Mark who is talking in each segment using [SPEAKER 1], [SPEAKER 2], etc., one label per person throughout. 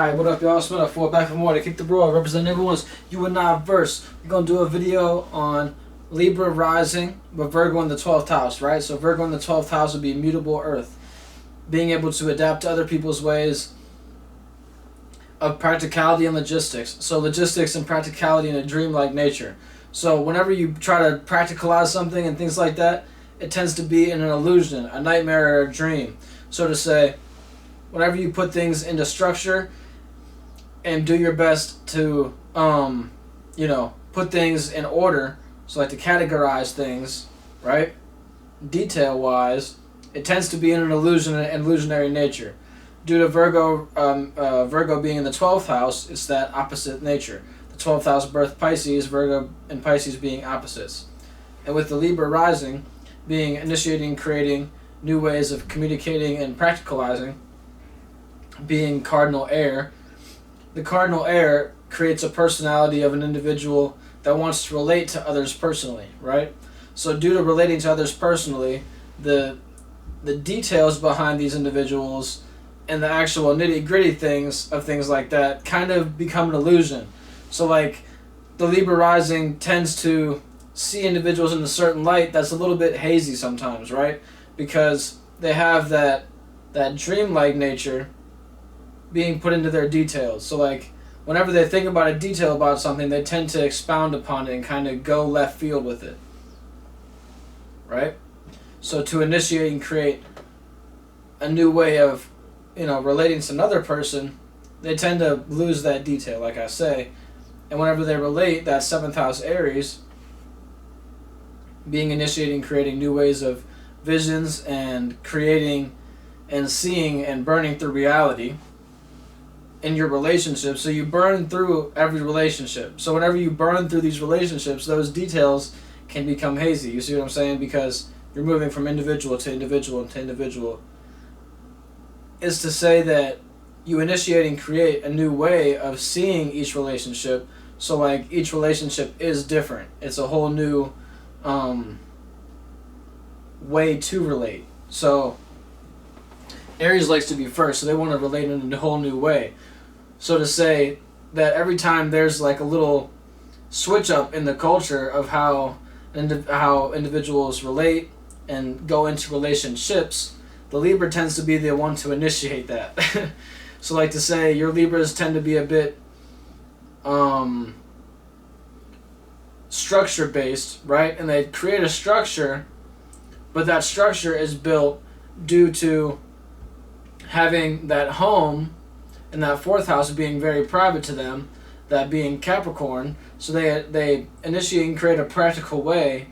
[SPEAKER 1] Alright, what up y'all? It's up for back for more to kick the bro, representing everyone's you and I verse. We're gonna do a video on Libra rising with Virgo in the 12th house, right? So Virgo in the 12th house would be mutable earth. Being able to adapt to other people's ways of practicality and logistics. So logistics and practicality in a dreamlike nature. So whenever you try to practicalize something and things like that, it tends to be in an illusion, a nightmare, or a dream. So to say, whenever you put things into structure and do your best to, put things in order, so like to categorize things, right, detail-wise, it tends to be in an illusionary nature. Due to Virgo being in the 12th house, it's that opposite nature. The 12th house birth Pisces, Virgo and Pisces being opposites. And with the Libra rising, being initiating, creating new ways of communicating and practicalizing, being cardinal air, the cardinal air creates a personality of an individual that wants to relate to others personally, right? So due to relating to others personally, the details behind these individuals and the actual nitty-gritty things of things like that kind of become an illusion. So like the Libra rising tends to see individuals in a certain light that's a little bit hazy sometimes, right? Because they have that dreamlike nature being put into their details. So like whenever they think about a detail about something, they tend to expound upon it and kind of go left field with it, right? So to initiate and create a new way of relating to another person, they tend to lose that detail, like I say. And whenever they relate, that 7th house Aries being initiating, creating new ways of visions and creating and seeing and burning through reality in your relationship. So you burn through every relationship. So whenever you burn through these relationships, those details can become hazy. You see what I'm saying? Because you're moving from individual to individual to individual. Is to say that you initiate and create a new way of seeing each relationship. So like each relationship is different. It's a whole new way to relate. So Aries likes to be first, so they want to relate in a whole new way. So to say that every time there's like a little switch up in the culture of how individuals relate and go into relationships, the Libra tends to be the one to initiate that. So like to say your Libras tend to be a bit structure based, right? And they create a structure, but that structure is built due to having that home and that 4th house being very private to them, that being Capricorn. So they initiate and create a practical way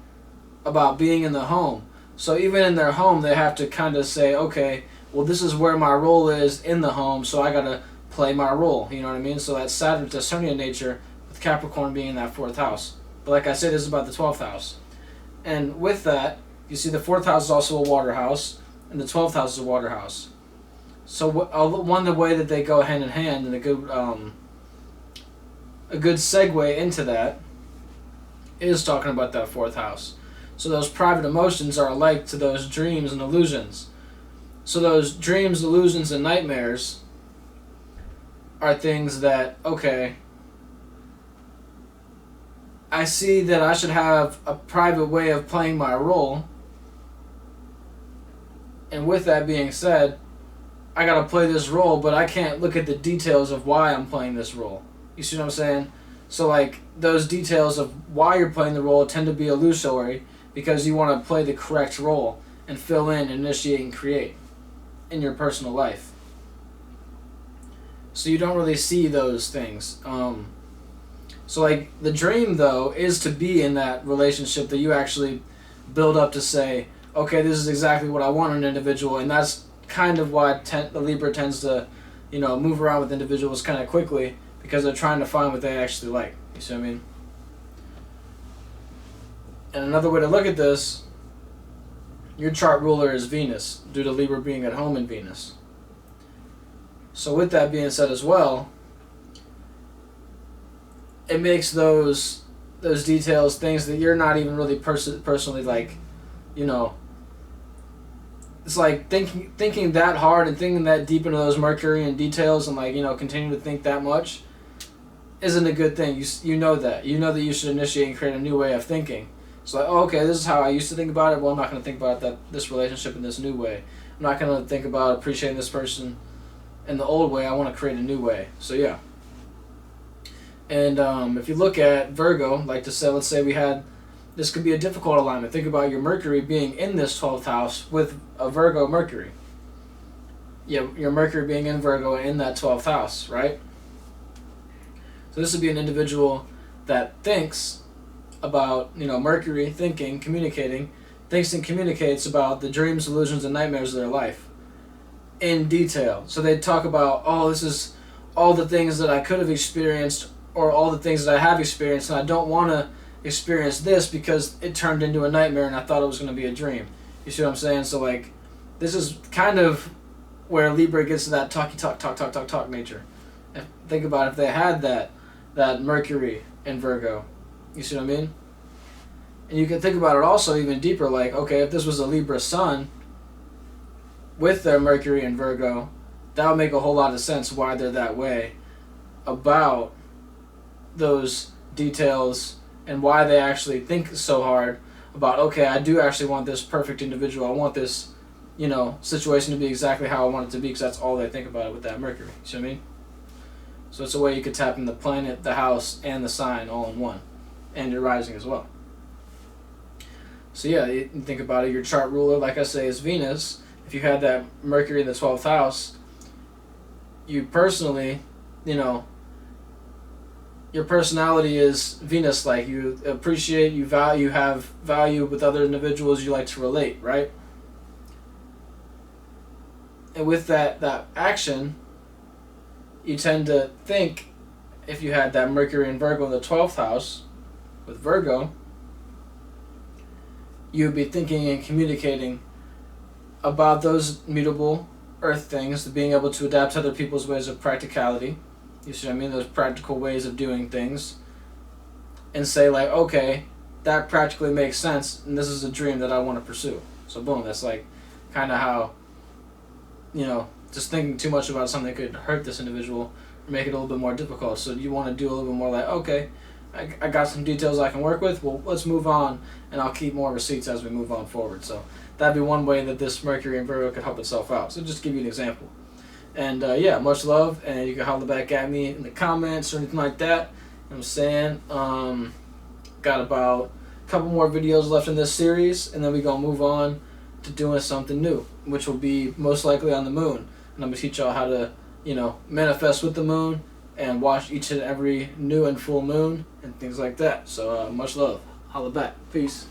[SPEAKER 1] about being in the home. So even in their home, they have to kind of say, okay, well, this is where my role is in the home, so I gotta play my role. You know what I mean? So that Saturnian nature with Capricorn being in that 4th house. But like I said, this is about the 12th house. And with that, you see the 4th house is also a water house, and the 12th house is a water house. So one the way that they go hand in hand, and a good segue into that is talking about that 4th house. So those private emotions are alike to those dreams and illusions. So those dreams, illusions, and nightmares are things that, okay, I see that I should have a private way of playing my role. And with that being said, I gotta play this role, but I can't look at the details of why I'm playing this role. You see what I'm saying? So like those details of why you're playing the role tend to be illusory because you want to play the correct role and fill in, initiate, and create in your personal life. So you don't really see those things. So like the dream though is to be in that relationship that you actually build up to say, okay, this is exactly what I want in an individual, and that's kind of why the Libra tends to, move around with individuals kind of quickly because they're trying to find what they actually like. You see what I mean? And another way to look at this, your chart ruler is Venus, due to Libra being at home in Venus. So with that being said as well, it makes those details things that you're not even really personally like, it's like thinking that hard and thinking that deep into those Mercury and details and like, you know, continuing to think that much isn't a good thing. You know that you should initiate and create a new way of thinking. It's like, oh, okay, this is how I used to think about it. Well, I'm not going to think about this relationship in this new way. I'm not going to think about appreciating this person in the old way. I want to create a new way. So yeah. And if you look at Virgo, like to say, let's say this could be a difficult alignment. Think about your Mercury being in this 12th house with a Virgo Mercury. Yeah, your Mercury being in Virgo in that 12th house, right? So this would be an individual that thinks about, you know, Mercury, thinking, communicating, thinks and communicates about the dreams, illusions, and nightmares of their life in detail. So they talk about, oh, this is all the things that I could have experienced or all the things that I have experienced, and I don't want to experience this because it turned into a nightmare and I thought it was going to be a dream. You see what I'm saying? So like, this is kind of where Libra gets to that talk nature. Think about if they had that Mercury in Virgo. You see what I mean? And you can think about it also even deeper, like, okay, if this was a Libra sun with their Mercury in Virgo, that would make a whole lot of sense why they're that way about those details and why they actually think so hard about, okay, I do actually want this perfect individual. I want this, you know, situation to be exactly how I want it to be, because that's all they think about it with that Mercury. You see what I mean? So it's a way you could tap in the planet, the house, and the sign all in one. And your rising as well. So yeah, you think about it, your chart ruler, like I say, is Venus. If you had that Mercury in the 12th house, you personally, you know, your personality is Venus-like. You appreciate, you have value with other individuals, you like to relate, right? And with that action, you tend to think, if you had that Mercury and Virgo in the 12th house, with Virgo, you'd be thinking and communicating about those mutable earth things, being able to adapt to other people's ways of practicality. You see what I mean? Those practical ways of doing things. And say like, okay, that practically makes sense, and this is a dream that I want to pursue. So boom, that's like kind of how, you know, just thinking too much about something could hurt this individual or make it a little bit more difficult. So you want to do a little bit more like, okay, I got some details I can work with. Well, let's move on, and I'll keep more receipts as we move on forward. So that'd be one way that this Mercury and Virgo could help itself out. So just to give you an example. And yeah, much love, and you can holler back at me in the comments or anything like that. You know what I'm saying? Got about a couple more videos left in this series, and then we're going to move on to doing something new, which will be most likely on the moon. And I'm going to teach y'all how to, you know, manifest with the moon and watch each and every new and full moon and things like that. So much love. Holla back. Peace.